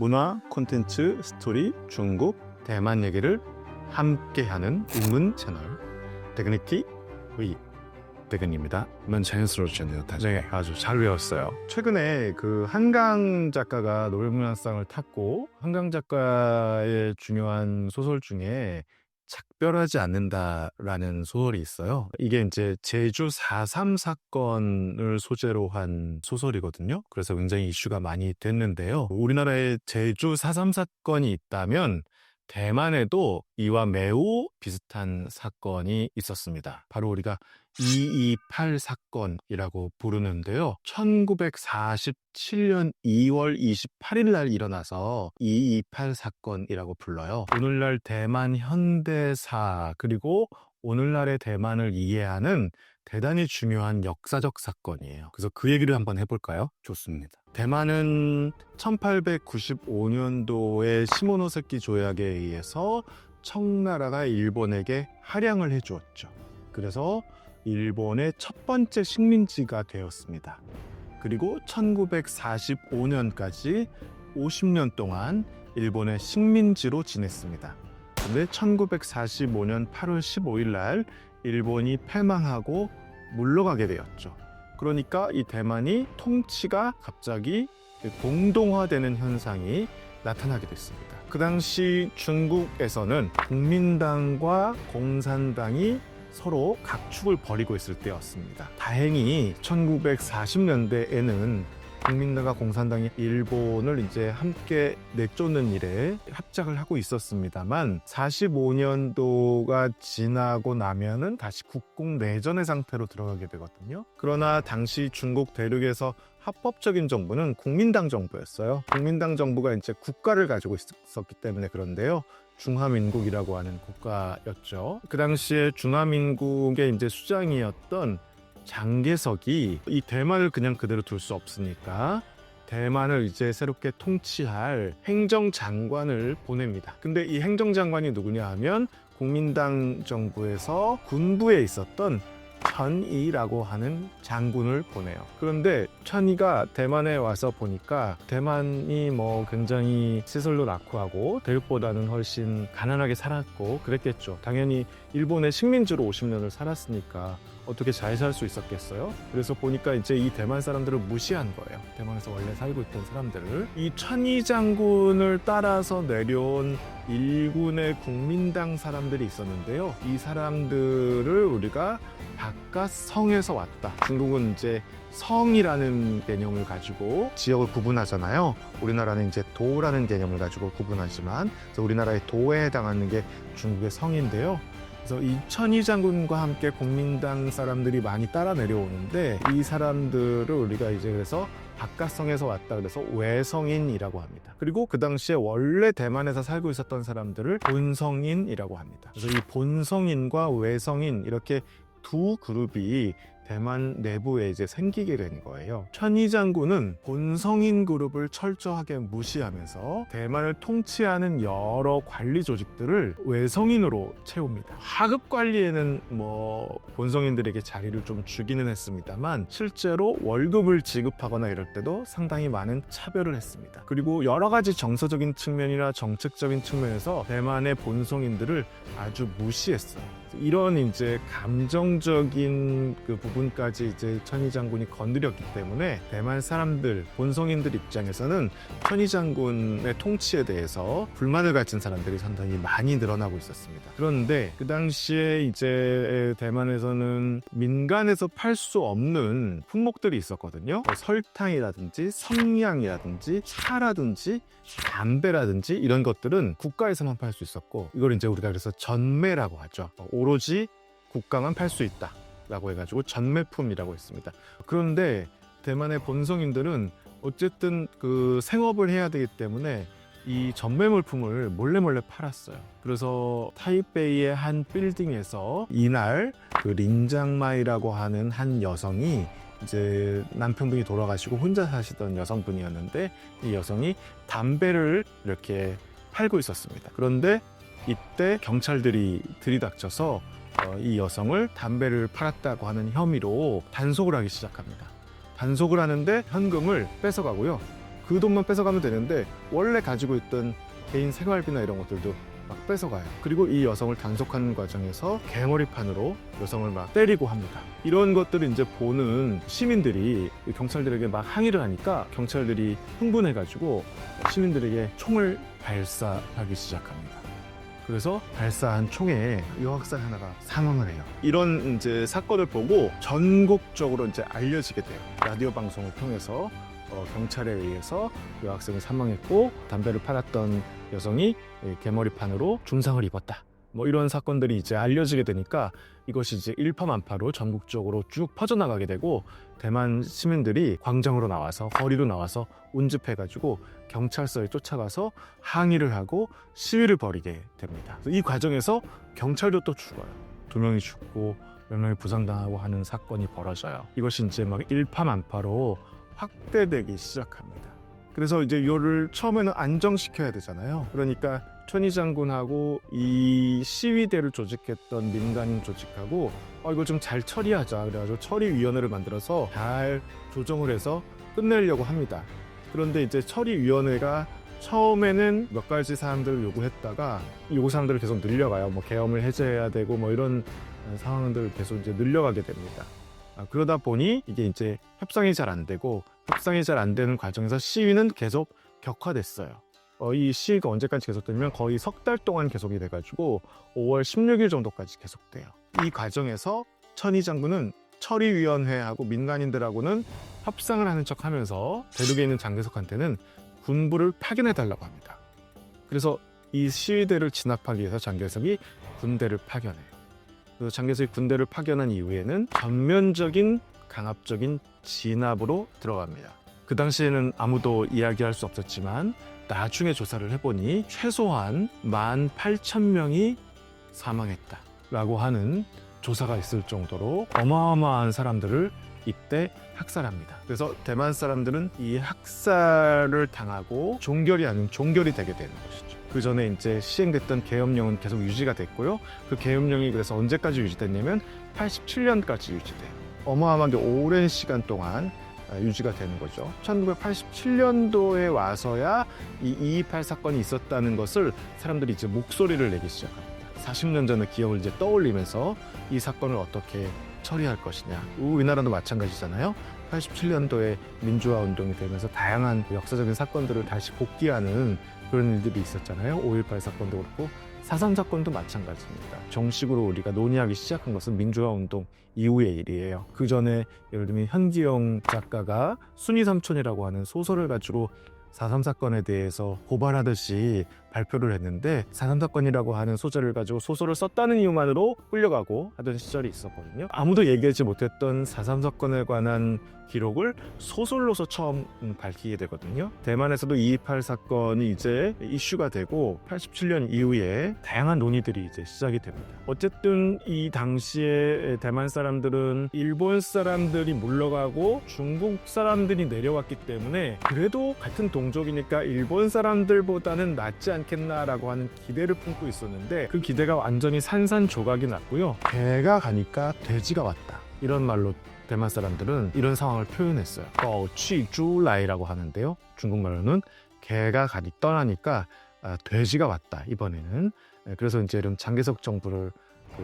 문화, 콘텐츠, 스토리, 중국, 대만 얘기를 함께하는 입문 채널 대근이티 의 대근입니다. 면 자연스러워졌네요. 네, 아주 잘 외웠어요. 최근에 그 한강 작가가 노벨문학상을 탔고, 한강 작가의 중요한 소설 중에 작별하지 않는다라는 소설이 있어요. 이게 이제 제주 4.3 사건을 소재로 한 소설이거든요. 그래서 굉장히 이슈가 많이 됐는데요. 우리나라에 제주 4.3 사건이 있다면 대만에도 이와 매우 비슷한 사건이 있었습니다. 바로 우리가 228 사건이라고 부르는데요. 1947년 2월 28일 날 일어나서 228 사건이라고 불러요. 오늘날 대만 현대사 그리고 오늘날의 대만을 이해하는 대단히 중요한 역사적 사건이에요. 그래서 그 얘기를 한번 해볼까요? 좋습니다. 대만은 1895년도에 시모노세키 조약에 의해서 청나라가 일본에게 할양을 해주었죠. 그래서 일본의 첫 번째 식민지가 되었습니다. 그리고 1945년까지 50년 동안 일본의 식민지로 지냈습니다. 근데 1945년 8월 15일 날 일본이 패망하고 물러가게 되었죠. 그러니까 이 대만이 통치가 갑자기 공동화되는 현상이 나타나게 됐습니다. 그 당시 중국에서는 국민당과 공산당이 서로 각축을 벌이고 있을 때였습니다. 다행히 1940년대에는 국민당과 공산당이 일본을 이제 함께 내쫓는 일에 합작을 하고 있었습니다만 45년도가 지나고 나면은 다시 국공 내전의 상태로 들어가게 되거든요. 그러나 당시 중국 대륙에서 합법적인 정부는 국민당 정부였어요. 국민당 정부가 이제 국가를 가지고 있었기 때문에 그런데요. 중화민국이라고 하는 국가였죠. 그 당시에 중화민국의 이제 수장이었던 장개석이 이 대만을 그냥 그대로 둘 수 없으니까 대만을 이제 새롭게 통치할 행정장관을 보냅니다. 근데 이 행정장관이 누구냐 하면 국민당 정부에서 군부에 있었던 천이라고 하는 장군을 보내요. 그런데 천이가 대만에 와서 보니까 대만이 뭐 굉장히 시설도 낙후하고 대륙보다는 훨씬 가난하게 살았고 그랬겠죠. 당연히 일본의 식민지로 50년을 살았으니까 어떻게 잘 살 수 있었겠어요? 그래서 보니까 이제 이 대만 사람들을 무시한 거예요. 대만에서 원래 살고 있던 사람들을. 이 천이 장군을 따라서 내려온 일군의 국민당 사람들이 있었는데요. 이 사람들을 우리가 바깥 성에서 왔다. 중국은 이제 성이라는 개념을 가지고 지역을 구분하잖아요. 우리나라는 이제 도라는 개념을 가지고 구분하지만 그래서 우리나라의 도에 해당하는 게 중국의 성인데요. 그래서 이 천이 장군과 함께 국민당 사람들이 많이 따라 내려오는데 이 사람들을 우리가 이제 그래서 바깥성에서 왔다 그래서 외성인이라고 합니다. 그리고 그 당시에 원래 대만에서 살고 있었던 사람들을 본성인이라고 합니다. 그래서 이 본성인과 외성인 이렇게 두 그룹이 대만 내부에 이제 생기게 된 거예요. 천이 장군은 본성인 그룹을 철저하게 무시하면서 대만을 통치하는 여러 관리 조직들을 외성인으로 채웁니다. 하급 관리에는 뭐 본성인들에게 자리를 좀 주기는 했습니다만 실제로 월급을 지급하거나 이럴 때도 상당히 많은 차별을 했습니다. 그리고 여러 가지 정서적인 측면이나 정책적인 측면에서 대만의 본성인들을 아주 무시했어요. 이런 이제 감정적인 그 부분까지 이제 천이 장군이 건드렸기 때문에 대만 사람들, 본성인들 입장에서는 천이 장군의 통치에 대해서 불만을 가진 사람들이 상당히 많이 늘어나고 있었습니다. 그런데 그 당시에 이제 대만에서는 민간에서 팔 수 없는 품목들이 있었거든요. 뭐 설탕이라든지 성냥이라든지 차라든지 담배라든지 이런 것들은 국가에서만 팔 수 있었고 이걸 이제 우리가 그래서 전매라고 하죠. 오로지 국가만 팔 수 있다 라고 해가지고 전매품이라고 했습니다. 그런데 대만의 본성인들은 어쨌든 그 생업을 해야 되기 때문에 이 전매물품을 몰래 팔았어요. 그래서 타이베이의 한 빌딩에서 이날 그 린장마이라고 하는 한 여성이 이제 남편분이 돌아가시고 혼자 사시던 여성분이었는데 이 여성이 담배를 이렇게 팔고 있었습니다. 그런데 이때 경찰들이 들이닥쳐서 이 여성을 담배를 팔았다고 하는 혐의로 단속을 하기 시작합니다. 단속을 하는데 현금을 뺏어가고요. 그 돈만 뺏어가면 되는데 원래 가지고 있던 개인 생활비나 이런 것들도 막 뺏어가요. 그리고 이 여성을 단속하는 과정에서 개머리판으로 여성을 막 때리고 합니다. 이런 것들을 이제 보는 시민들이 경찰들에게 막 항의를 하니까 경찰들이 흥분해가지고 시민들에게 총을 발사하기 시작합니다. 그래서 발사한 총에 여학생 하나가 사망을 해요. 이런 이제 사건을 보고 전국적으로 이제 알려지게 돼요. 라디오 방송을 통해서 경찰에 의해서 여학생이 사망했고 담배를 팔았던 여성이 개머리판으로 중상을 입었다. 뭐 이런 사건들이 이제 알려지게 되니까 이것이 이제 일파만파로 전국적으로 쭉 퍼져나가게 되고 대만 시민들이 광장으로 나와서 거리로 나와서 운집해가지고 경찰서에 쫓아가서 항의를 하고 시위를 벌이게 됩니다. 이 과정에서 경찰도 또 죽어요. 2명이 죽고 몇 명이 부상당하고 하는 사건이 벌어져요. 이것이 이제 막 일파만파로 확대되기 시작합니다. 그래서 이제 이거를 처음에는 안정시켜야 되잖아요. 그러니까 천이 장군하고 이 시위대를 조직했던 민간인 조직하고 이거 좀 잘 처리하자. 그래가지고 처리위원회를 만들어서 잘 조정을 해서 끝내려고 합니다. 그런데 이제 처리위원회가 처음에는 몇 가지 사항들을 요구했다가 요구사항들을 계속 늘려가요. 뭐 계엄을 해제해야 되고 뭐 이런 상황들을 계속 이제 늘려가게 됩니다. 그러다 보니 이게 이제 협상이 잘 안 되고 협상이 잘 안 되는 과정에서 시위는 계속 격화됐어요. 이 시위가 언제까지 계속되면 거의 석 달 동안 계속이 돼가지고 5월 16일 정도까지 계속돼요. 이 과정에서 천이 장군은 처리위원회하고 민간인들하고는 협상을 하는 척하면서 대륙에 있는 장개석한테는 군부를 파견해달라고 합니다. 그래서 이 시위대를 진압하기 위해서 장개석이 군대를 파견해요. 그래서 장개석이 군대를 파견한 이후에는 전면적인 강압적인 진압으로 들어갑니다. 그 당시에는 아무도 이야기할 수 없었지만 나중에 조사를 해보니 최소한 18,000명이 사망했다라고 하는 조사가 있을 정도로 어마어마한 사람들을 이때 학살합니다. 그래서 대만 사람들은 이 학살을 당하고 종결이 아닌 종결이 되게 되는 것이죠. 그 전에 이제 시행됐던 계엄령은 계속 유지가 됐고요. 그 계엄령이 그래서 언제까지 유지됐냐면 87년까지 유지돼요. 어마어마하게 오랜 시간 동안 유지가 되는 거죠. 1987년도에 와서야 이 2.28 사건이 있었다는 것을 사람들이 이제 목소리를 내기 시작합니다. 40년 전의 기억을 이제 떠올리면서 이 사건을 어떻게 처리할 것이냐. 우리나라도 마찬가지잖아요. 87년도에 민주화 운동이 되면서 다양한 역사적인 사건들을 다시 복귀하는 그런 일들이 있었잖아요. 5.18 사건도 그렇고 4.3 사건도 마찬가지입니다. 정식으로 우리가 논의하기 시작한 것은 민주화 운동 이후의 일이에요. 그 전에 예를 들면 현기영 작가가 순이 삼촌이라고 하는 소설을 가지고 4.3 사건에 대해서 고발하듯이 발표를 했는데 4.3 사건이라고 하는 소재를 가지고 소설을 썼다는 이유만으로 끌려가고 하던 시절이 있었거든요. 아무도 얘기하지 못했던 4.3 사건에 관한 기록을 소설로서 처음 밝히게 되거든요. 대만에서도 2.28 사건이 이제 이슈가 되고 87년 이후에 다양한 논의들이 이제 시작이 됩니다. 어쨌든 이 당시에 대만 사람들은 일본 사람들이 물러가고 중국 사람들이 내려왔기 때문에 그래도 같은 동족이니까 일본 사람들보다는 낫지 않겠나라고 하는 기대를 품고 있었는데 그 기대가 완전히 산산조각이 났고요. 개가 가니까 돼지가 왔다. 이런 말로 대만 사람들은 이런 상황을 표현했어요. 취주라이라고 하는데요. 중국말로는 개가 가니 떠나니까 돼지가 왔다. 이번에는. 그래서 이제 이런 장개석 정부를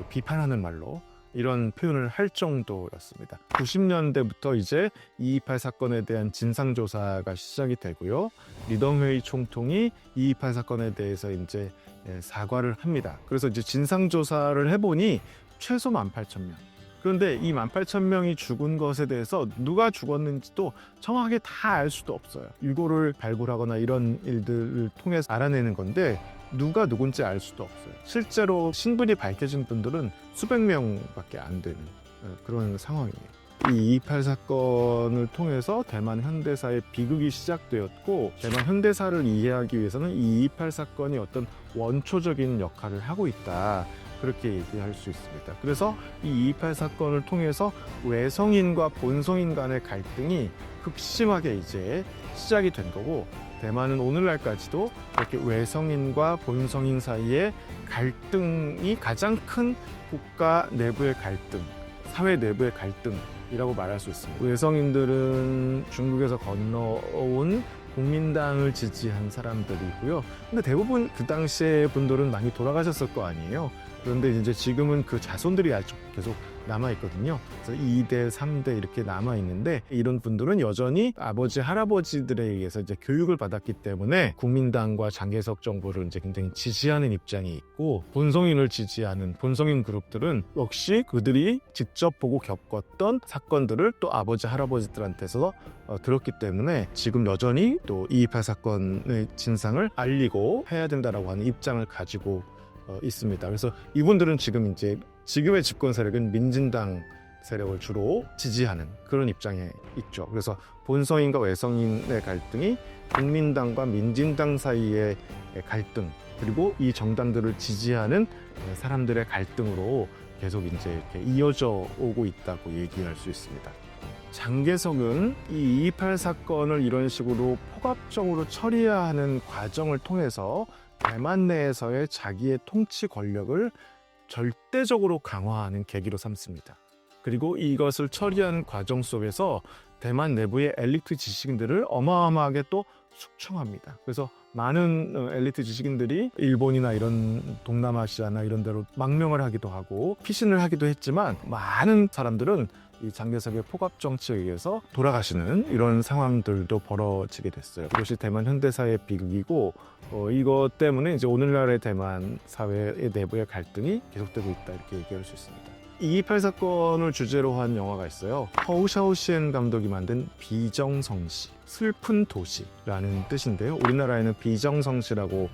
비판하는 말로 이런 표현을 할 정도였습니다. 90년대부터 이제 2.28 사건에 대한 진상조사가 시작이 되고요. 리덩회의 총통이 2.28 사건에 대해서 이제 사과를 합니다. 그래서 이제 진상조사를 해보니 최소 18,000명. 그런데 이 18,000명이 죽은 것에 대해서 누가 죽었는지도 정확하게 다 알 수도 없어요. 유고를 발굴하거나 이런 일들을 통해서 알아내는 건데 누가 누군지 알 수도 없어요. 실제로 신분이 밝혀진 분들은 수백 명밖에 안 되는 그런 상황이에요. 이 2.28 사건을 통해서 대만 현대사의 비극이 시작되었고 대만 현대사를 이해하기 위해서는 이 2.28 사건이 어떤 원초적인 역할을 하고 있다. 그렇게 얘기할 수 있습니다. 그래서 이 2.28 사건을 통해서 외성인과 본성인 간의 갈등이 극심하게 이제 시작이 된 거고 대만은 오늘날까지도 이렇게 외성인과 본성인 사이의 갈등이 가장 큰 국가 내부의 갈등, 사회 내부의 갈등이라고 말할 수 있습니다. 외성인들은 중국에서 건너온 국민당을 지지한 사람들이고요. 근데 대부분 그 당시에 분들은 많이 돌아가셨을 거 아니에요. 그런데 이제 지금은 그 자손들이 아직 계속 남아있거든요. 그래서 2대, 3대 이렇게 남아있는데 이런 분들은 여전히 아버지, 할아버지들에 의해서 이제 교육을 받았기 때문에 국민당과 장개석 정부를 이제 굉장히 지지하는 입장이 있고 본성인을 지지하는 본성인 그룹들은 역시 그들이 직접 보고 겪었던 사건들을 또 아버지, 할아버지들한테서 들었기 때문에 지금 여전히 또 2.28 사건의 진상을 알리고 해야 된다라고 하는 입장을 가지고 있습니다. 그래서 이분들은 지금 이제 지금의 집권 세력은 민진당 세력을 주로 지지하는 그런 입장에 있죠. 그래서 본성인과 외성인의 갈등이 국민당과 민진당 사이의 갈등, 그리고 이 정당들을 지지하는 사람들의 갈등으로 계속 이제 이렇게 이어져 오고 있다고 얘기할 수 있습니다. 장개석은 이 2.28 사건을 이런 식으로 포괄적으로 처리하는 과정을 통해서 대만 내에서의 자기의 통치 권력을 절대적으로 강화하는 계기로 삼습니다. 그리고 이것을 처리하는 과정 속에서 대만 내부의 엘리트 지식인들을 어마어마하게 또 숙청합니다. 그래서 많은 엘리트 지식인들이 일본이나 이런 동남아시아나 이런 데로 망명을 하기도 하고 피신을 하기도 했지만 많은 사람들은 이 장개석의 포갑 정치에 의해서 돌아가시는 이런 상황들도 벌어지게 됐어요. 이것이 대만 현대사의 비극이고 이것 때문에 이제 오늘날의 대만 사회의 내부의 갈등이 계속되고 있다 이렇게 얘기할 수 있습니다. 2.28 사건을 주제로 한 영화가 있어요. 허우샤오시엔 감독이 만든 비정성시, 슬픈 도시라는 뜻인데요. 우리나라에는 비정성시라고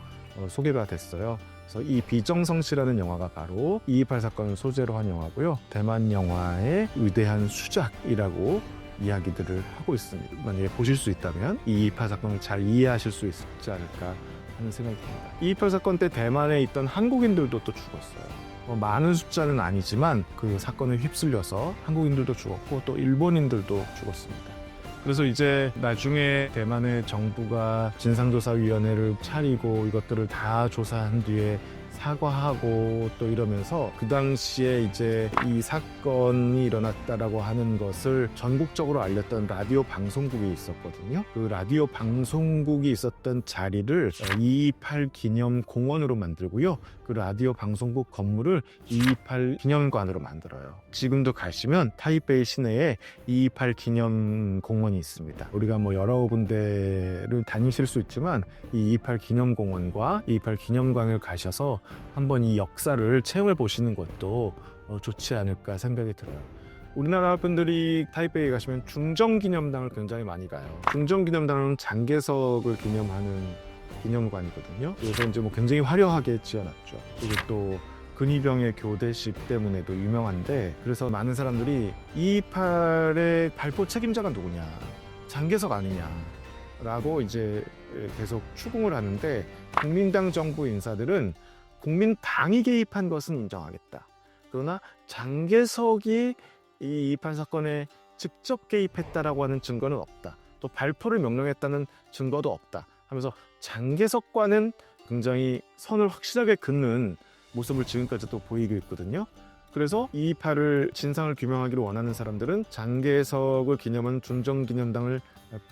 소개가 됐어요. 그래서 이 비정성시라는 영화가 바로 2.28 사건을 소재로 한 영화고요. 대만 영화의 위대한 수작이라고 이야기들을 하고 있습니다. 만약에 보실 수 있다면 2.28 사건을 잘 이해하실 수 있지 않을까 하는 생각이 듭니다. 2.28 사건 때 대만에 있던 한국인들도 또 죽었어요. 많은 숫자는 아니지만 그 사건에 휩쓸려서 한국인들도 죽었고 또 일본인들도 죽었습니다. 그래서 이제 나중에 대만의 정부가 진상조사위원회를 차리고 이것들을 다 조사한 뒤에 사과하고 또 이러면서 그 당시에 이제 이 사건이 일어났다라고 하는 것을 전국적으로 알렸던 라디오 방송국이 있었거든요. 그 라디오 방송국이 있었던 자리를 2.28 기념 공원으로 만들고요. 그 라디오 방송국 건물을 2.28 기념관으로 만들어요. 지금도 가시면 타이베이 시내에 2.28 기념 공원이 있습니다. 우리가 뭐 여러 군데를 다니실 수 있지만 이 2.28 기념 공원과 2.28 기념관을 가셔서 한번 이 역사를 체험해 보시는 것도 좋지 않을까 생각이 들어요. 우리나라 분들이 타이베이에 가시면 중정기념당을 굉장히 많이 가요. 중정기념당은 장개석을 기념하는 기념관이거든요. 그래서 이제 뭐 굉장히 화려하게 지어놨죠. 그리고 또 근위병의 교대식 때문에도 유명한데, 그래서 많은 사람들이 2.28의 발포 책임자가 누구냐, 장개석 아니냐 라고 이제 계속 추궁을 하는데, 국민당 정부 인사들은 국민당이 개입한 것은 인정하겠다. 그러나 장개석이 이 2.28 사건에 직접 개입했다라고 하는 증거는 없다. 또 발포를 명령했다는 증거도 없다. 하면서 장개석과는 굉장히 선을 확실하게 긋는 모습을 지금까지도 보이고 있거든요. 그래서 2.28을 진상을 규명하기를 원하는 사람들은 장개석을 기념한 중정기념당을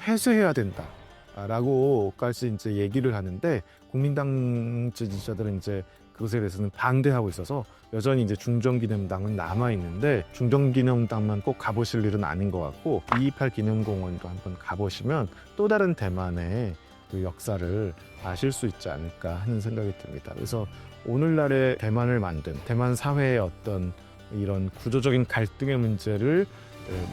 폐쇄해야 된다 라고까지 이제 얘기를 하는데, 국민당 지지자들은 이제 그것에 대해서는 반대하고 있어서 여전히 이제 중정기념당은 남아 있는데, 중정기념당만 꼭 가보실 일은 아닌 것 같고 2.28 기념공원도 한번 가보시면 또 다른 대만의 그 역사를 아실 수 있지 않을까 하는 생각이 듭니다. 그래서 오늘날의 대만을 만든, 대만 사회의 어떤 이런 구조적인 갈등의 문제를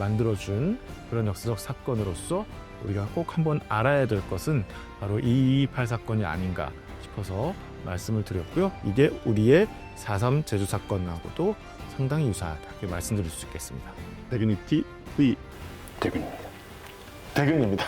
만들어준 그런 역사적 사건으로서 우리가 꼭 한번 알아야 될 것은 바로 2.28 사건이 아닌가 싶어서 말씀을 드렸고요. 이게 우리의 4.3 제주 사건하고도 상당히 유사하다, 이렇게 말씀드릴 수 있겠습니다. 대균이 TV 대균입니다.